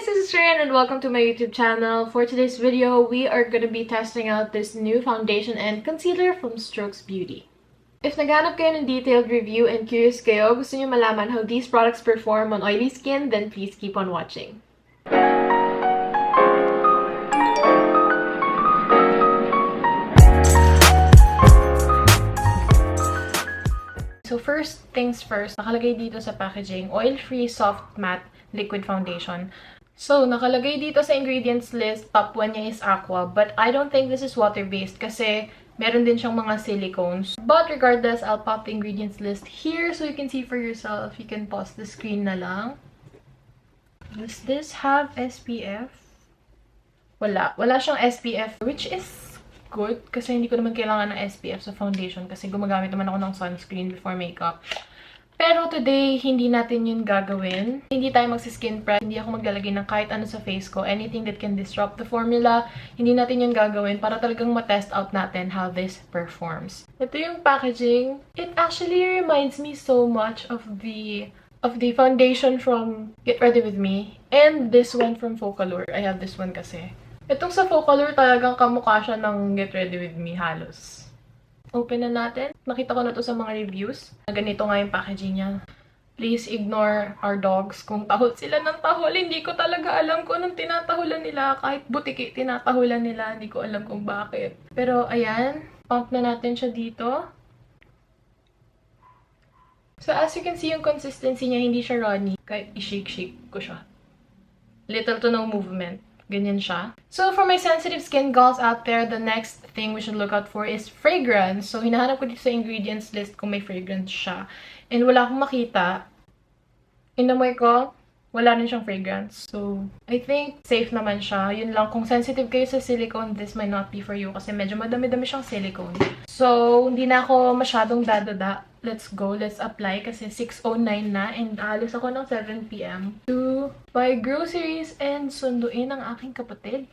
guys, this is Rayan and welcome to my YouTube channel. For today's video, we are going to be testing out this new foundation and concealer from Strokes Beauty. If naghanap kayo ng detailed review and curious kayo, gusto niyo malaman how these products perform on oily skin, then please keep on watching. So first things first, nakalagay dito sa packaging, oil-free soft matte liquid foundation. So, nakalagay dito sa ingredients list, top 1 niya is aqua, but I don't think this is water-based kasi meron din siyang mga silicones. But regardless, I'll pop the ingredients list here so you can see for yourself. You can pause the screen na lang. Does this have SPF? Wala. Wala siyang SPF, which is good kasi hindi ko naman kailangan ng SPF sa foundation kasi gumagamit naman ako ng sunscreen before makeup. Pero today, hindi natin yun gagawin. Hindi tayo magsi-skin prep. Hindi ako maglalagay ng kahit ano sa face ko. Anything that can disrupt the formula, hindi natin yun gagawin para talagang ma-test out natin how this performs. Ito yung packaging. It actually reminds me so much of the foundation from Get Ready With Me and this one from Focallure. I have this one kasi. Itong sa Focallure talagang kamukha siya ng Get Ready With Me halos. Open na natin. Nakita ko na to sa mga reviews. Ganito nga yung packaging niya. Please ignore our dogs. Kung tahol sila ng tahol, hindi ko talaga alam kung anong tinatahulan nila. Kahit butiki tinatahulan nila, hindi ko alam kung bakit. Pero ayan, pump na natin siya dito. So as you can see, yung consistency niya, hindi siya runny. Kahit i-shake-shake ko siya. Little to no movement. Ganyan siya. So, for my sensitive skin gals out there, the next thing we should look out for is fragrance. So, hinahanap ko dito sa ingredients list kung may fragrance siya. And wala akong makita. Inamoy ko, wala rin siyang fragrance. So, I think safe naman siya. Yun lang, kung sensitive kayo sa silicone, this might not be for you kasi medyo madami-dami siyang silicone. So, hindi na ako masyadong dadada. Let's go. Let's apply kasi 6:09 na and alis ako ng 7 PM to buy groceries and sunduin ang aking kapatid.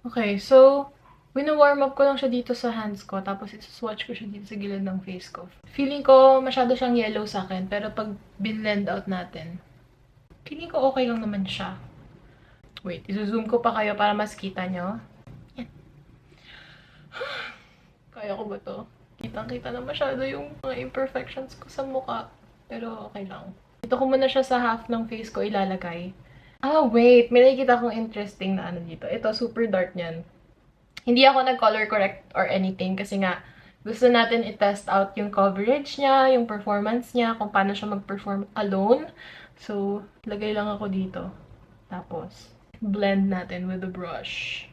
Okay, so wino-warm up ko lang siya dito sa hands ko tapos isuswatch ko siya dito sa gilid ng face ko. Feeling ko masyado siyang yellow sa akin pero pag blend out natin, feeling ko okay lang naman siya. Wait, izo-zoom ko pa kayo para mas kita nyo. Yan. Kaya ko ba to? Kitang-kita na masyado yung mga imperfections ko sa mukha. Pero okay lang. Ito ko muna siya sa half ng face ko ilalagay. Ah, wait. May nakikita akong interesting na ano dito. Ito, super dark niyan. Hindi ako nag-color correct or anything kasi nga gusto natin i-test out yung coverage niya, yung performance niya, kung paano siya mag-perform alone. So, lagay lang ako dito. Tapos, blend natin with the brush.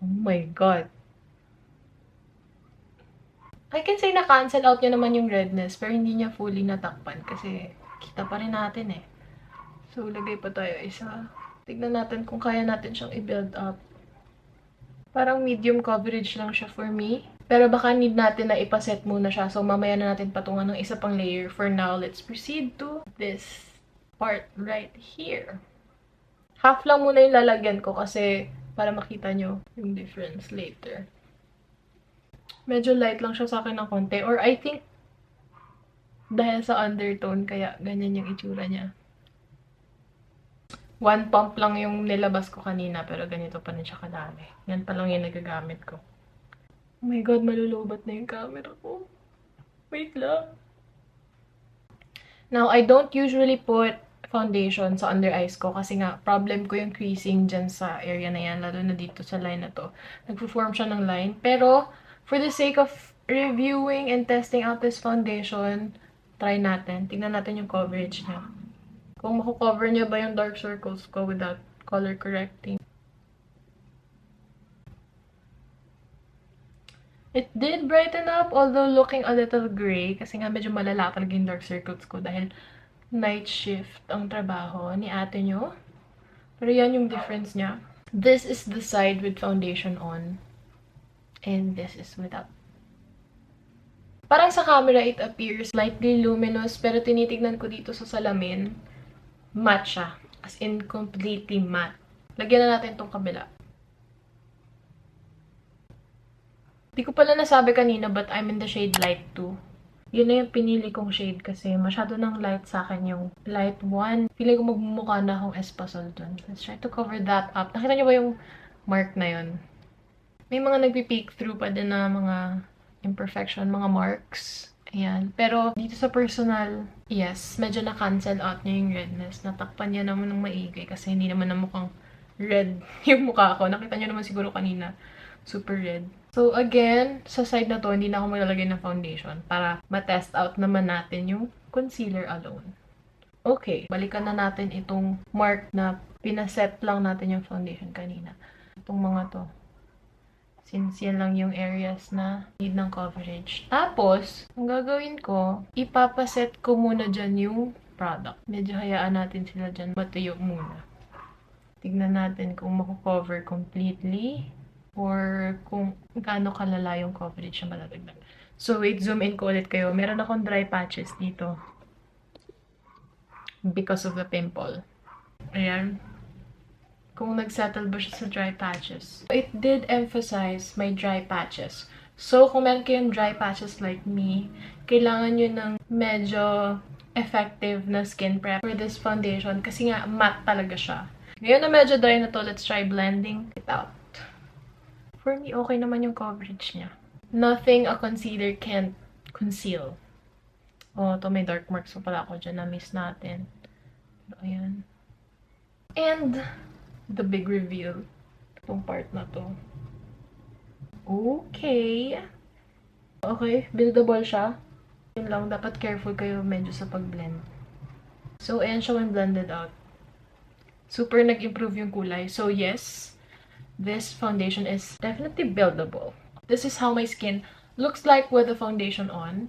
Oh my God. I can say na-cancel out niya naman yung redness, pero hindi niya fully natakpan kasi kita pa rin natin eh. So, lagay pa tayo isa. Tignan natin kung kaya natin siyang i-build up. Parang medium coverage lang siya for me. Pero baka need natin na ipaset muna siya. So, mamaya na natin patungan ng isa pang layer. For now, let's proceed to this part right here. Half lang muna yung lalagyan ko kasi para makita nyo yung difference later. Medyo light lang siya sa akin ng konti. Or I think, dahil sa undertone, kaya ganyan yung itsura niya. One pump lang yung nilabas ko kanina, pero ganito pa rin siya kadami. Yan pa lang yung nagagamit ko. Oh my God, malulubat na yung camera ko. Wait lang. Now, I don't usually put foundation sa under eyes ko kasi nga, problem ko yung creasing dyan sa area na yan, lalo na dito sa line na to. Nag-form siya ng line. Pero, for the sake of reviewing and testing out this foundation, try natin. Tingnan natin yung coverage niya. Kung mako-cover niya ba yung dark circles ko without color correcting. It did brighten up, although looking a little gray. Kasi nga medyo malala talaga yung dark circles ko dahil night shift ang trabaho ni ate nyo. Pero yan yung difference niya. This is the side with foundation on. And this is without. Parang sa camera, it appears slightly luminous, pero tinitignan ko dito sa salamin, matte siya. As in, completely matte. Lagyan na natin itong kabila. Di ko pala nasabi kanina, but I'm in the shade light 2. Yun na yung pinili kong shade kasi masyado ng light sa akin yung light 1. Feeling ko magmumukha na akong espasol dun. Let's try to cover that up. Nakita niyo ba yung mark na yun? May mga nagpi-peek through pa din na mga imperfection, mga marks. Ayan. Pero dito sa personal, yes, medyo na-cancel out niya yung redness. Natakpan niya naman ng maigay kasi hindi naman na mukhang red yung mukha ko. Nakita niyo naman siguro kanina. Super red. So, again, sa side na to, hindi na ako maglalagay ng foundation para ma-test out naman natin yung concealer alone. Okay, balikan na natin itong mark na pinaset lang natin yung foundation kanina. Itong mga to. Since yan lang yung areas na need ng coverage. Tapos, ang gagawin ko, ipapaset ko muna dyan yung product. Medyo hayaan natin sila dyan matuyo muna. Tignan natin kung mako-cover completely or kung gaano kalala yung coverage na matatagdag. So, wait, zoom in ko ulit kayo. Meron akong dry patches dito. Because of the pimple. Ayan. Kung nagsettle ba siya sa dry patches. It did emphasize my dry patches. So, kung meron kayong dry patches like me, kailangan nyo ng medyo effective na skin prep for this foundation kasi nga matte talaga siya. Ngayon na medyo dry na to, let's try blending it out. For me, okay naman yung coverage niya. Nothing a concealer can't conceal. Oh, to may dark marks pa pala ako dyan. Na-miss natin. Pero, ayan. And, the big reveal. Itong part na to. Okay. Okay, buildable siya. Yun lang, dapat careful kayo medyo sa pag-blend. So, ayan siya when blended out. Super nag-improve yung kulay. So, yes, this foundation is definitely buildable. This is how my skin looks like with the foundation on.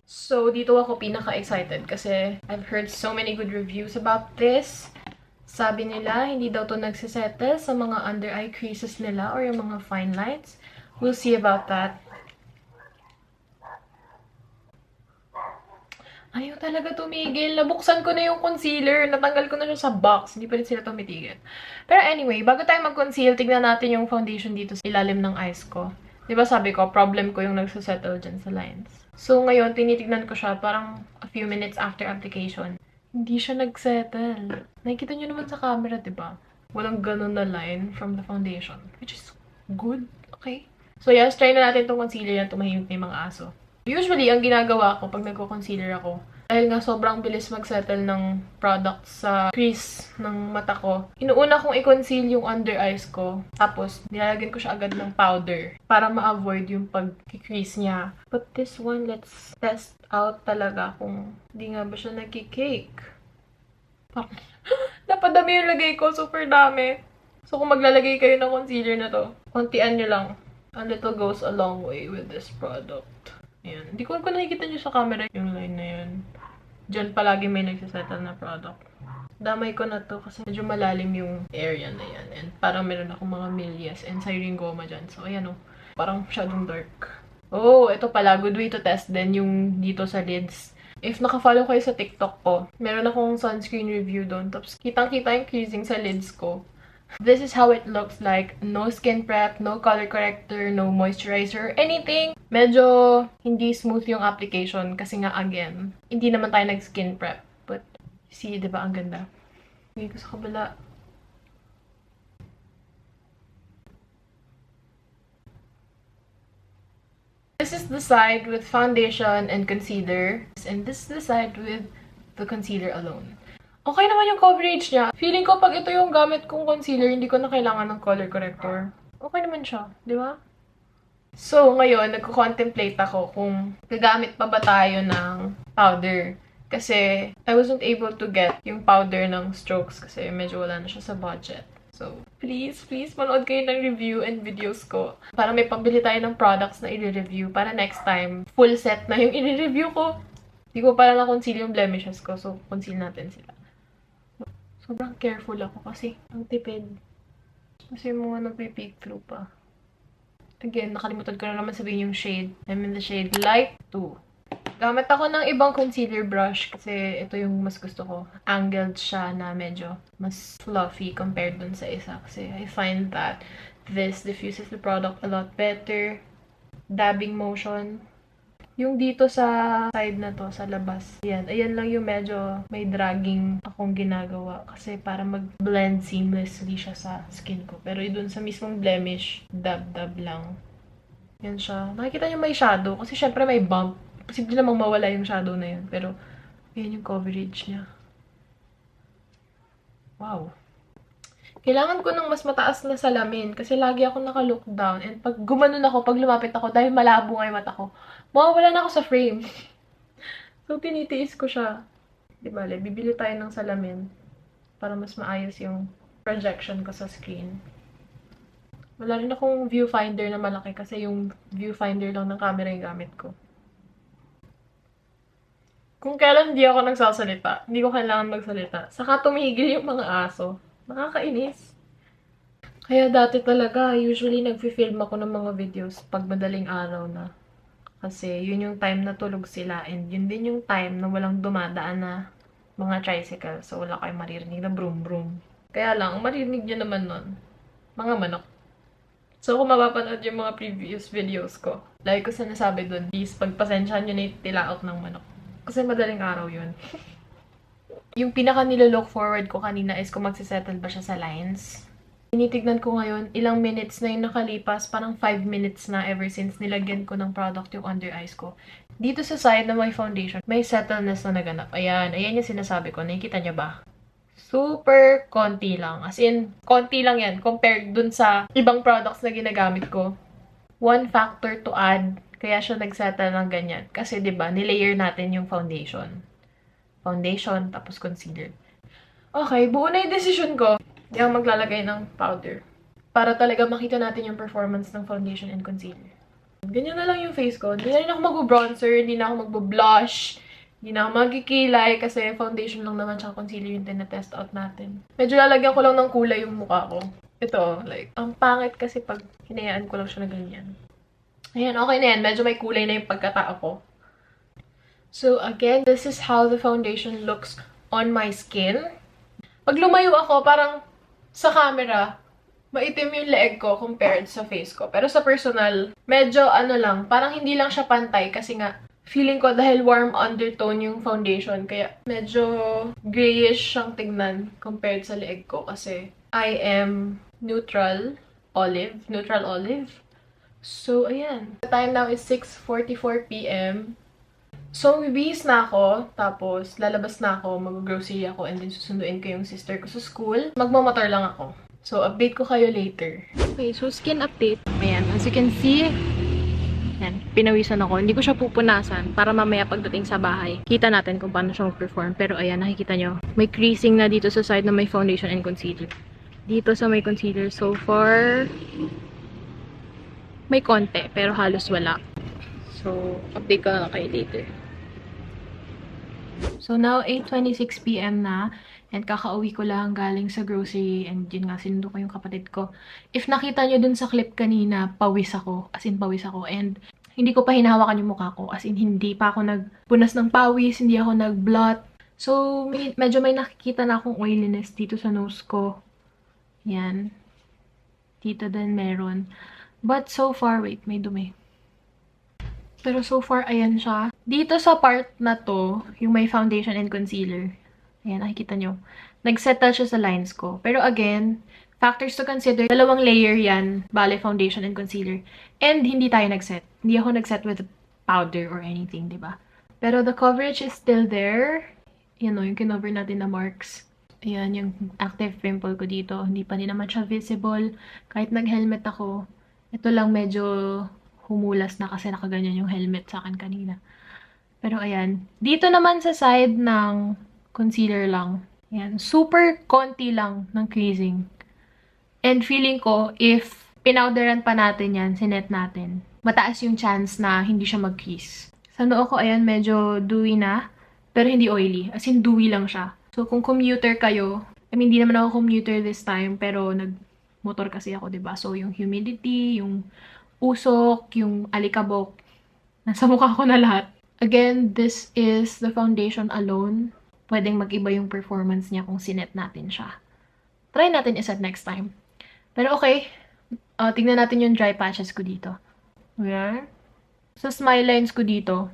So, dito ako pinaka-excited kasi I've heard so many good reviews about this. Sabi nila, hindi daw to nagsisettle sa mga under-eye creases nila or yung mga fine lines. We'll see about that. Ayaw talaga tumigil. Nabuksan ko na yung concealer. Natanggal ko na siya sa box. Hindi pa rin sila tumitigil. Pero anyway, bago tayo mag-conceal, tignan natin yung foundation dito sa ilalim ng eyes ko. Diba sabi ko, problem ko yung nagsasettle dyan sa lines. So ngayon, tinitignan ko siya parang a few minutes after application. Hindi siya nagsettle. Nakikita nyo naman sa camera, diba? Walang ganun na line from the foundation. Which is good. Okay? So yes, try na natin itong concealer yan. Tumahimik na yung mga aso. Usually, ang ginagawa ko pag nagko-concealer ako, dahil nga sobrang bilis mag-settle ng product sa crease ng mata ko, inuuna kong i-conceal yung under eyes ko. Tapos, nilalagyan ko siya agad ng powder para ma-avoid yung pag-crease niya. But this one, let's test out talaga kung hindi nga ba siya nagki-cake. Napadami yung lagay ko. Super dami. So, kung maglalagay kayo ng concealer na to, kontian nyo lang. A little goes a long way with this product. Ayan. Hindi ko nakikita nyo sa camera yung line na yun. Diyan palagi may nagsisettle na product. Damay ko na to kasi medyo malalim yung area na yan. And parang meron akong mga milias and syringoma dyan. So, ayan o. Parang masyadong dark. Oh, ito pala. Good way to test din yung dito sa lids. If naka-follow kayo sa TikTok ko, meron akong sunscreen review doon. Tapos, kitang-kita yung creasing sa lids ko. This is how it looks like. No skin prep, no color corrector, no moisturizer, anything. Medyo hindi smooth yung application kasi nga again, hindi naman tayo nag-skin prep. But, see, diba ang ganda? Okay, ko sa kabila. This is the side with foundation and concealer. And this is the side with the concealer alone. Okay naman yung coverage niya. Feeling ko pag ito yung gamit kong concealer, hindi ko na kailangan ng color corrector. Okay naman siya, di ba? So, ngayon, nagko-contemplate ako kung gagamit pa ba tayo ng powder. Kasi, I wasn't able to get yung powder ng Strokes kasi medyo wala na siya sa budget. So, please, manood kayo ng review and videos ko. Para may pambili tayo ng products na i-review. Para next time, full set na yung i-review ko. Hindi ko para na-conceal yung blemishes ko. So, conceal natin sila. Sobrang careful ako kasi ang tipid. Kasi yung mga nagpe-peek through pa. Again, nakalimutan ko na naman sabihin yung shade. I'm in the shade Light 2. Gamit ako ng ibang concealer brush kasi ito yung mas gusto ko. Angled siya na medyo mas fluffy compared dun sa isa. Kasi I find that this diffuses the product a lot better. Dabbing motion. Yung dito sa side na to, sa labas. Ayan lang yung medyo may dragging akong ginagawa. Kasi para mag-blend seamlessly siya sa skin ko. Pero dun sa mismong blemish, dab-dab lang. Yan siya. Nakikita niyo may shadow. Kasi syempre may bump. Posible namang mawala yung shadow na yun. Pero, yan yung coverage niya. Wow. Kailangan ko ng mas mataas na salamin. Kasi lagi ako naka-look down. And pag gumanon ako, pag lumapit ako, dahil malabo nga yung mata ko, mawawala na ako sa frame. So, tinitiis ko siya. Di bale, bibili tayo ng salamin. Para mas maayos yung projection ko sa screen. Wala rin akong viewfinder na malaki kasi yung viewfinder lang ng camera yung gamit ko. Kung kailan hindi ako nagsasalita, hindi ko kailangan magsalita. Saka tumigil yung mga aso. Nakakainis. Kaya dati talaga, usually nagfi-film ako ng mga videos pag madaling araw na. Kasi yun yung time na tulog sila and yun din yung time na walang dumadaan na mga tricycle. So wala kayong maririnig na broom broom. Kaya lang, maririnig nyo naman nun. Mga manok. So kung mapapanood yung mga previous videos ko, lagi ko sinasabi dun, please pagpasensyahan nyo na yung tilaok ng manok. Kasi madaling araw yun. Yung pinaka nilo-look forward ko kanina is kung magsisettle ba siya sa lines. Tinitignan ko ngayon, ilang minutes na yung nakalipas, parang 5 minutes na ever since nilagyan ko ng product yung under eyes ko. Dito sa side na may foundation, may settleness na naganap. Ayan yung sinasabi ko. Nakikita niyo ba? Super konti lang. As in, konti lang yan compared dun sa ibang products na ginagamit ko. One factor to add, kaya siya nagsettle ng ganyan. Kasi, di ba, nilayer natin yung foundation. Foundation, tapos concealer. Okay, buo na yung decision ko. Hindi ako maglalagay ng powder. Para talaga makita natin yung performance ng foundation and concealer. Ganyan na lang yung face ko. Hindi na rin ako mag-bronzer, hindi na ako mag-blush, hindi na ako magkikilay kasi foundation lang naman tsaka concealer yung tinatest out natin. Medyo lalagyan ko lang ng kulay yung mukha ko. Ito, like, ang pangit kasi pag hinayaan ko lang siya na ganyan. Ayan, okay na yan. Medyo may kulay na yung pagkatao ko. So, again, this is how the foundation looks on my skin. Pag lumayo ako, parang sa camera, maitim yung leeg ko compared sa face ko. Pero sa personal, medyo ano lang, parang hindi lang siya pantay kasi nga, feeling ko dahil warm undertone yung foundation, kaya medyo grayish siyang tignan compared sa leeg ko kasi I am neutral olive. So, ayan. The time now is 6:44 p.m. So, bibihis na ako, tapos lalabas na ako, mag-grocery ako, and then susunduin ko yung sister ko sa school. Magmamotor lang ako. So, update ko kayo later. Okay, so skin update. Ayan, as you can see, yan, pinawisan ako. Hindi ko siya pupunasan para mamaya pagdating sa bahay. Kita natin kung paano siya mag-perform. Pero ayan, nakikita nyo. May creasing na dito sa side na may foundation and concealer. Dito sa may concealer, so far, may konti, pero halos wala. So, update ko na lang kayo later. So, now, 8:26 p.m. na. And kakauwi ko lang galing sa grocery. And yun nga, sinundo ko yung kapatid ko. If nakita nyo dun sa clip kanina, pawis ako. As in, pawis ako. And hindi ko pa hinahawakan yung mukha ko. As in, hindi pa ako nagpunas ng pawis. Hindi ako nag-blot. So, medyo may nakikita na akong oiliness dito sa nose ko. Yan. Dito din meron. But so far, wait, may dumi. Pero so far, ayan siya. Dito sa part na to, yung may foundation and concealer. Ayan, nakikita nyo. Nag-settle siya sa lines ko. Pero again, factors to consider. Dalawang layer yan. Bale, foundation and concealer. And hindi tayo nag-set. Hindi ako nag-set with powder or anything, diba? Pero the coverage is still there. Yan o, yung kinover natin na marks. Ayan, yung active pimple ko dito. Hindi pa din naman siya visible. Kahit nag-helmet ako. Ito lang medyo humulas na kasi nakaganyan yung helmet sa akin kanina. Pero ayan. Dito naman sa side ng concealer lang. Ayan. Super konti lang ng creasing. And feeling ko, if pinowderan pa natin yan, sinet natin, mataas yung chance na hindi siya mag-crease. Sa noo ko, ayan, medyo dewy na. Pero hindi oily. As in, dewy lang siya. So, kung commuter kayo, I mean, hindi naman ako commuter this time, pero nag-motor kasi ako, diba? So, yung humidity, yung usok, yung alikabok, nasa mukha ko na lahat. Again, this is the foundation alone. Pwedeng mag-iba yung performance niya kung sinet natin siya. Try natin iset next time. Pero okay, tignan natin yung dry patches ko dito. Ayan. Sa smile lines ko dito,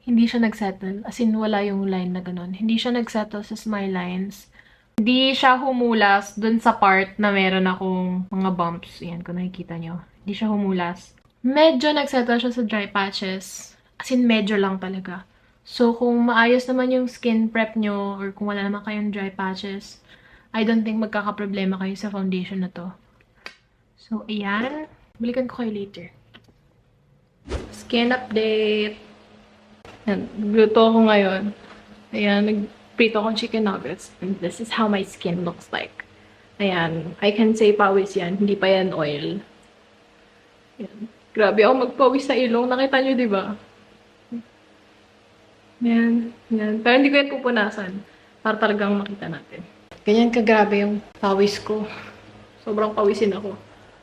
hindi siya nagsettle. As in, wala yung line na ganun. Hindi siya nagsettle sa smile lines. Hindi siya humulas dun sa part na meron akong mga bumps. Ayan, kung nakikita nyo. Hindi siya humulas. Medyo nagsettle siya sa dry patches. As in, medyo lang talaga. So, kung maayos naman yung skin prep nyo or kung wala naman kayong dry patches, I don't think magkakaproblema kayo sa foundation na to. So, ayan. Balikan ko kayo later. Skin update. Ayan, nagluto ako ngayon. Ayan, nagprito akong chicken nuggets. And this is how my skin looks like. Ayan, I can say pawis yan. Hindi pa yan oil. Ayan. Grabe ako magpawis sa ilong. Nakita nyo, di ba? Ayan, ayan. Pero hindi ko yan pupunasan. Para talagang makita natin. Ganyan kagrabe yung pawis ko. Sobrang pawisin ako.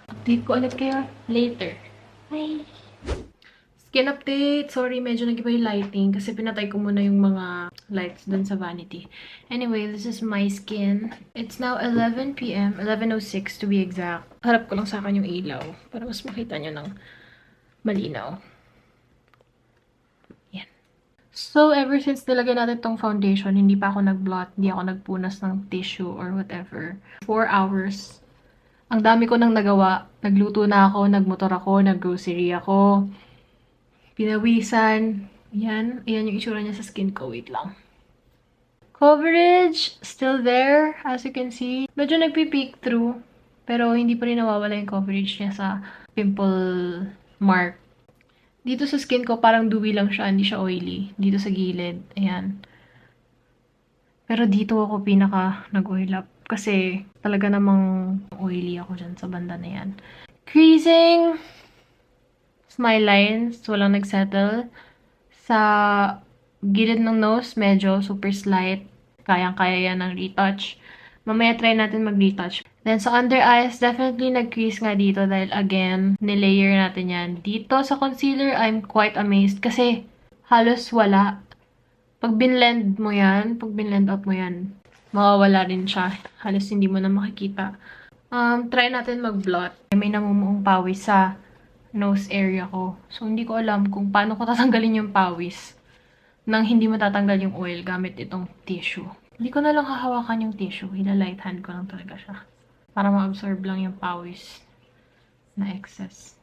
Update ko ulit kayo later. Bye! Skin update. Sorry, medyo nag-iba yung lighting kasi pinatay ko muna yung mga lights dun sa vanity. Anyway, this is my skin. It's now 11 p.m. 11:06 to be exact. Harap ko lang sa akin yung ilaw para mas makita nyo ng malinaw. Yan. So, ever since nilagay natin tong foundation, hindi pa ako nag-blot, hindi ako nagpunas ng tissue or whatever. 4 hours. Ang dami ko nang nagawa. Nagluto na ako, nagmotor ako, naggrocery ako. Pinawisan. Ayan. Ayan yung itsura niya sa skin ko. Wait lang. Coverage, still there, as you can see. Medyo nagpi-peek through. Pero hindi pa rin nawawala yung coverage niya sa pimple mark. Dito sa skin ko, parang dewy lang siya. Hindi siya oily. Dito sa gilid. Ayan. Pero dito ako pinaka nag-oil up. Kasi talaga namang oily ako dyan sa banda na yan. Creasing. Smile lines, walang nagsettle. Sa gilid ng nose, medyo super slight. Kayang-kaya yan ng retouch. Mamaya try natin mag-retouch. Then sa under eyes, definitely nag-crease nga dito dahil again, nilayer natin yan. Dito sa concealer, I'm quite amazed kasi halos wala. Pag binlend mo yan, pag binlend out mo yan, mawawala rin siya. Halos hindi mo na makikita. Try natin mag-blot. May namumuong pawis sa nose area ko. So, hindi ko alam kung paano ko tatanggalin yung pawis nang hindi matatanggal yung oil gamit itong tissue. Hindi ko na lang hahawakan yung tissue. Hila-light hand ko lang talaga siya. Para ma-absorb lang yung pawis na excess.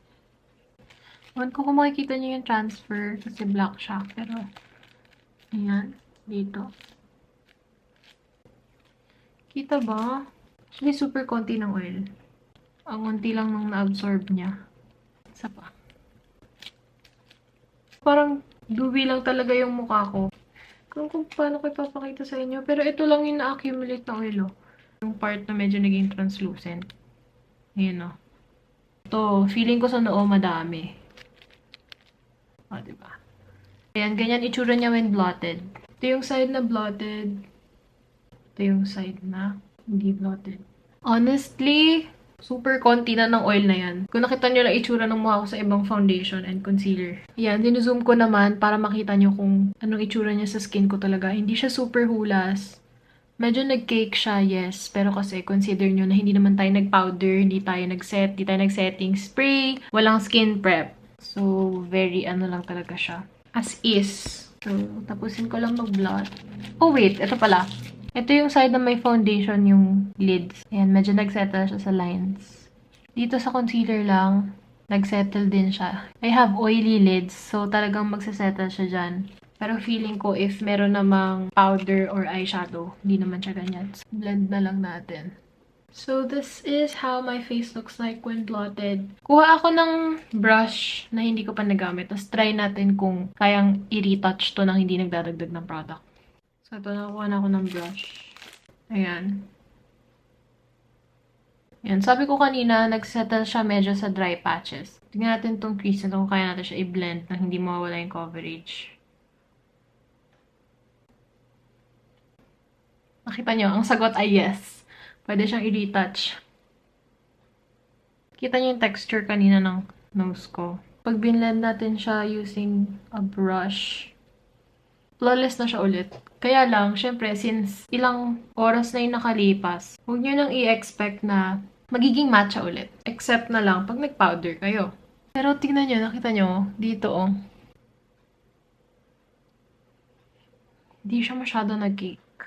Ewan ko kung makikita niyo yung transfer kasi black siya. Pero, ayan. Dito. Kita ba? Actually, super konti ng oil. Ang konti lang nung na-absorb niya. Isa pa. Parang dewy lang talaga yung mukha ko. Kung paano ko ipapakita sa inyo. Pero ito lang yung na-accumulate na oil, oh. Yung part na medyo naging translucent. Ayan, oh. Ito, feeling ko sa noo madami. O, diba? Ayan, ganyan itsura niya when blotted. Ito yung side na blotted. Ito yung side na hindi blotted. Honestly, super konti na ng oil na yan. Kung nakita nyo lang itsura ng mukha ko sa ibang foundation and concealer. Ayan, dinuzoom ko naman para makita nyo kung anong itsura niya sa skin ko talaga. Hindi siya super hulas. Medyo nag-cake siya, yes. Pero kasi consider nyo na hindi naman tayo nag-powder, hindi tayo nag-set, hindi tayo nag-setting spray, walang skin prep. So, very ano lang talaga siya. As is. So, tapusin ko lang mag-blot. Oh, wait. Ito pala. Ito yung side na may foundation, yung lids. Ayan, medyo nagsettle siya sa lines. Dito sa concealer lang, nagsettle din siya. I have oily lids, so talagang magsasettle siya dyan. Pero feeling ko, if meron namang powder or eyeshadow, hindi naman siya ganyan. So, blend na lang natin. So, this is how my face looks like when blotted. Kuha ako ng brush na hindi ko pa nagamit. Tapos try natin kung kayang i-retouch to nang hindi nagdadagdag ng product. So, ito, nakuha na ako ng brush. Ayan. Ayan. Sabi ko kanina, nagsettle siya medyo sa dry patches. Tingnan natin itong crease na ito kung kaya natin siya i-blend na hindi mawawala yung coverage. Nakita nyo, ang sagot ay yes. Pwede siyang i-retouch. Kita nyo yung texture kanina ng nose ko. Pag binlend natin siya using a brush, flawless na siya ulit. Kaya lang, syempre, since ilang oras na yung nakalipas, huwag nyo nang i-expect na magiging matte siya ulit. Except na lang pag nag-powder kayo. Pero tingnan nyo, nakita nyo, dito oh. Hindi siya masyado nag-cake.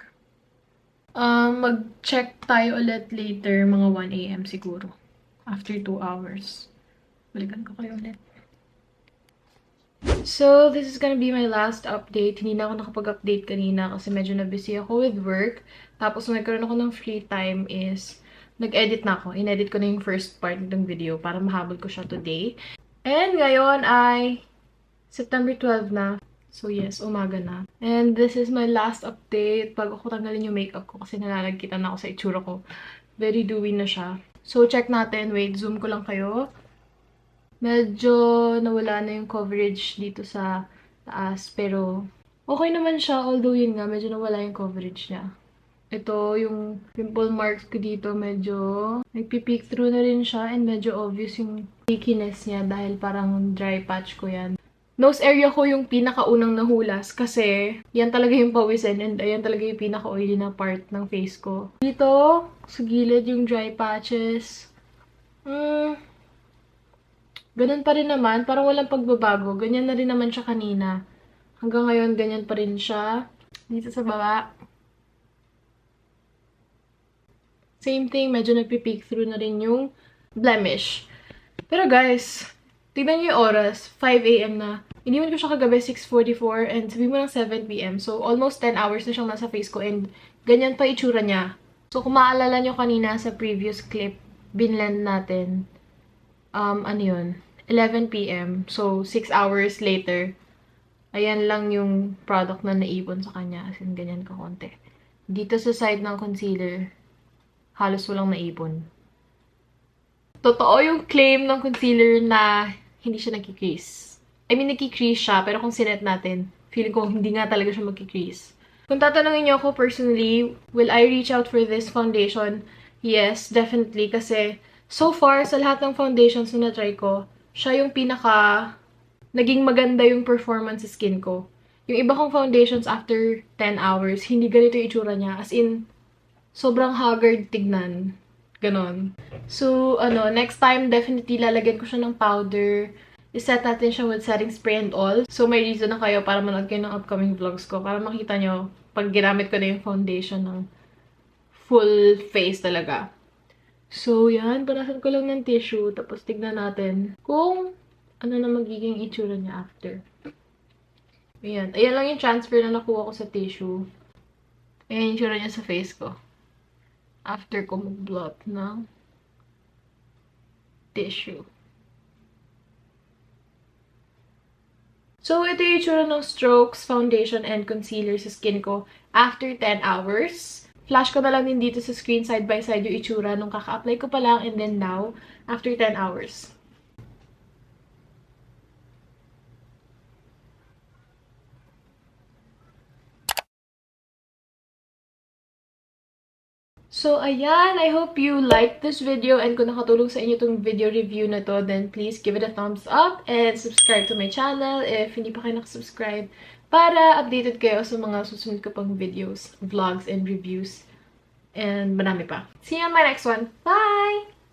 Mag-check tayo ulit later, mga 1 AM siguro. After 2 hours. Balikan ko kayo ulit. So, this is gonna be my last update. Hindi na ako nakapag-update kanina kasi medyo na-busy ako with work. Tapos, nung nagkaroon ako ng free time is, nag-edit na ako. In-edit ko na yung first part ng video para mahabol ko siya today. And ngayon ay September 12 na. So yes, umaga na. And this is my last update. Bago ko tanggalin yung makeup ko kasi nalalagkitan na ako sa itsura ko. Very dewy na siya. So check natin. Wait, zoom ko lang kayo. Medyo nawala na yung coverage dito sa taas. Pero okay naman siya. Although yun nga, medyo nawala yung coverage niya. Ito, yung pimple marks ko dito, medyo nagpipeek through na rin siya. And medyo obvious yung stickiness niya dahil parang dry patch ko yan. Nose area ko yung pinakaunang nahulas kasi yan talaga yung pawisin and ayan talaga yung pinaka-oily na part ng face ko. Dito, sa gilid yung dry patches. Ganun pa rin naman. Parang walang pagbabago. Ganyan na rin naman siya kanina. Hanggang ngayon, ganyan pa rin siya. Dito sa baba. Same thing. Medyo nagpipeek through na rin yung blemish. Pero guys, tignan niyo yung oras, 5 AM na. Iniwan ko siya kagabi, 6:44, and sabi mo ng 7 PM. So, almost 10 hours na siyang nasa face ko, and ganyan pa itsura niya. So, kung maalala nyo kanina sa previous clip, binlend natin, ano yun, 11 PM. So, 6 hours later, ayan lang yung product na naipon sa kanya. As in, ganyan ka konti. Dito sa side ng concealer, halos walang naipon. Totoo yung claim ng concealer na hindi siya nagkikrease. I mean, nagkikrease siya, pero kung sinet natin, feeling ko hindi nga talaga siya magkikrease. Kung tatanungin niyo ako personally, will I reach out for this foundation? Yes, definitely. Kasi so far, sa lahat ng foundations na na-try ko, siya yung naging maganda yung performance sa skin ko. Yung iba kong foundations after 10 hours, hindi ganito yung itsura niya. As in, sobrang haggard tignan. Ganon. So, next time, definitely lalagyan ko siya ng powder. I-set natin siya with setting spray and all. So, may reason na kayo para manood kayo ng upcoming vlogs ko. Para makita nyo, pag ginamit ko na yung foundation ng full face talaga. So, yan. Panasan ko lang ng tissue. Tapos, tignan natin kung ano na magiging itsura niya after. Ayan. Ayan lang yung transfer na nakuha ko sa tissue. Ayan yung itsura niya sa face ko. After ko mag-blot ng tissue. So, ito yung itsura ng strokes, foundation, and concealer sa skin ko after 10 hours. Flash ko na lang din dito sa screen side by side yung itsura nung kaka-apply ko pa lang and then now, after 10 hours. So, ayan. I hope you liked this video and kung nakatulong sa inyo itong video review na to, then please give it a thumbs up and subscribe to my channel if hindi pa kayo nakasubscribe para updated kayo sa mga susunod ko pang videos, vlogs, and reviews. And marami pa. See you on my next one. Bye!